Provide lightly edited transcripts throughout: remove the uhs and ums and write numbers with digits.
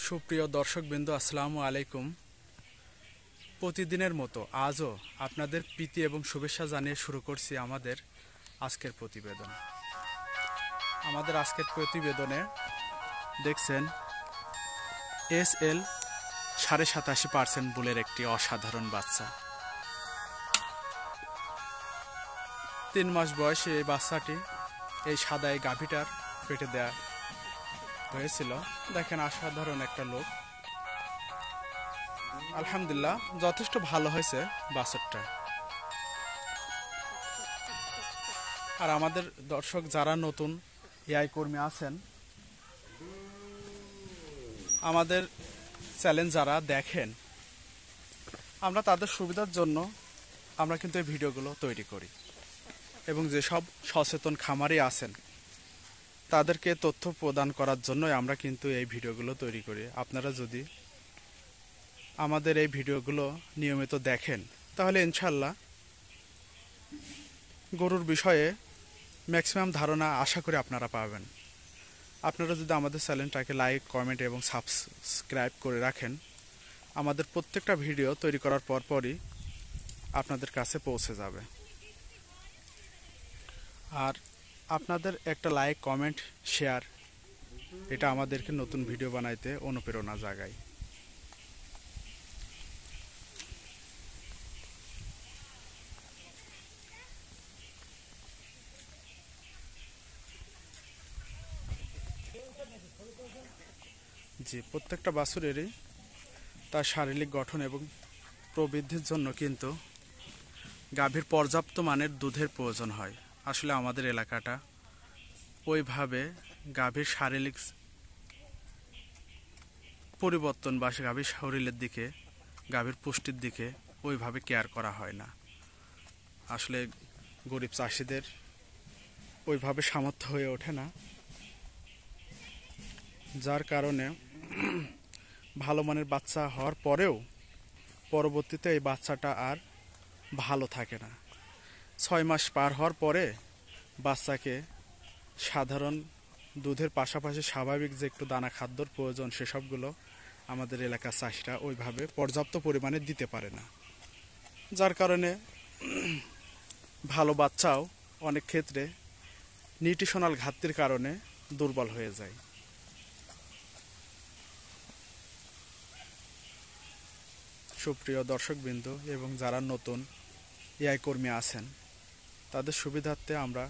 সুপ্রিয় দর্শকবৃন্দ, আসসালামু আলাইকুম। প্রতিদিনের মতো আজও আপনাদের প্রীতি এবং শুভেচ্ছা জানিয়ে শুরু করছি আমাদের আজকের প্রতিবেদন। আমাদের আজকের প্রতিবেদনে দেখছেন SL 87% বুলের একটি অসাধারণ বাচ্চা। 3 মাস বয়সে এই বাচ্চাটি এই সাদা এই গাভীটার পেটে দেয়া হয়েছিল। দেখেন, অসাধারণ একটা লোক। আলহামদুলিল্লাহ, যথেষ্ট ভালো হয়েছে বাছুরটা। আর আমাদের দর্শক যারা নতুন এআই কর্মী আছেন, আমাদের চ্যানেল যারা দেখেন, আমরা তাদের সুবিধার জন্য আমরা কিন্তু এই ভিডিওগুলো তৈরি করি এবং যেসব সচেতন খামারি আছেন তাদেরকে তথ্য প্রদান করার জন্যই আমরা কিন্তু এই ভিডিওগুলো তৈরি করি। আপনারা যদি আমাদের এই ভিডিওগুলো নিয়মিত দেখেন তাহলে ইনশাল্লাহ গরুর বিষয়ে ম্যাক্সিমাম ধারণা আশা করি আপনারা পাবেন। আপনারা যদি আমাদের চ্যানেলটাকে লাইক, কমেন্ট এবং সাবস্ক্রাইব করে রাখেন, আমাদের প্রত্যেকটা ভিডিও তৈরি করার পরপরই আপনাদের কাছে পৌঁছে যাবে। আর আপনাদের একটা লাইক, কমেন্ট, শেয়ার এটা আমাদেরকে নতুন ভিডিও বানাইতে অনুপ্রেরণা জাগায়। জি, প্রত্যেকটা বাছুরেরই তার শারীরিক গঠন এবং প্রবৃদ্ধির জন্য কিন্তু গাভীর পর্যাপ্ত মানের দুধের প্রয়োজন হয়। আসলে আমাদের এলাকাটা ওইভাবে গাভীর শারীরিক পরিবর্তন বা গাভীর শরীরের দিকে, গাভীর পুষ্টির দিকে ওইভাবে কেয়ার করা হয় না। আসলে গরিব চাষিদের ওইভাবে সামর্থ্য হয়ে ওঠে না, যার কারণে ভালো মানের বাচ্চা হওয়ার পরেও পরবর্তীতে এই বাচ্চাটা আর ভালো থাকে না। 6 মাস পার হওয়ার পরে বাচ্চাকে সাধারণ দুধের পাশাপাশি স্বাভাবিক যে একটু দানা খাদ্যর প্রয়োজন সেসবগুলো আমাদের এলাকার চাষিরা ওইভাবে পর্যাপ্ত পরিমাণে দিতে পারে না, যার কারণে ভালো বাচ্চাও অনেক ক্ষেত্রে নিউট্রিশনাল ঘাটতির কারণে দুর্বল হয়ে যায়। সুপ্রিয় দর্শকবৃন্দ এবং যারা নতুন এআই কর্মী আছেন তাদের সুবিধার্থে আমরা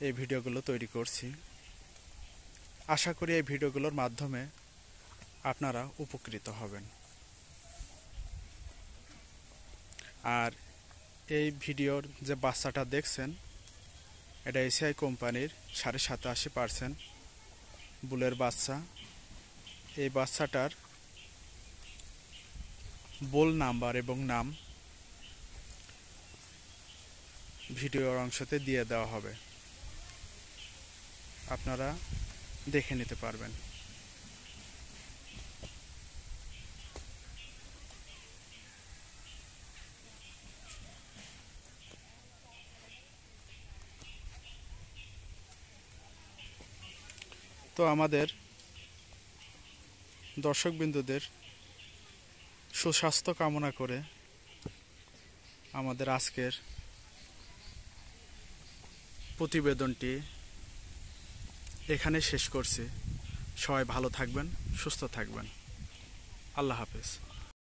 এই ভিডিওগুলো তৈরি করছি। আশা করি এই ভিডিওগুলোর মাধ্যমে আপনারা উপকৃত হবেন। আর এই ভিডিওর যে বাচ্চাটা দেখছেন, এটা এসিআই কোম্পানির 87% বুলের বাচ্চা। এই বাচ্চাটার বোল নাম্বার এবং নাম ভিডিওর অংশতে দিয়ে দেওয়া হবে, আপনারা দেখে নিতে পারবেন। তো আমাদের দর্শকবৃন্দদের সুস্বাস্থ্য কামনা করে আমাদের আজকের প্রতিবেদনটি এখানে শেষ করছি। সবাই ভালো থাকবেন, সুস্থ থাকবেন। আল্লাহ হাফেজ।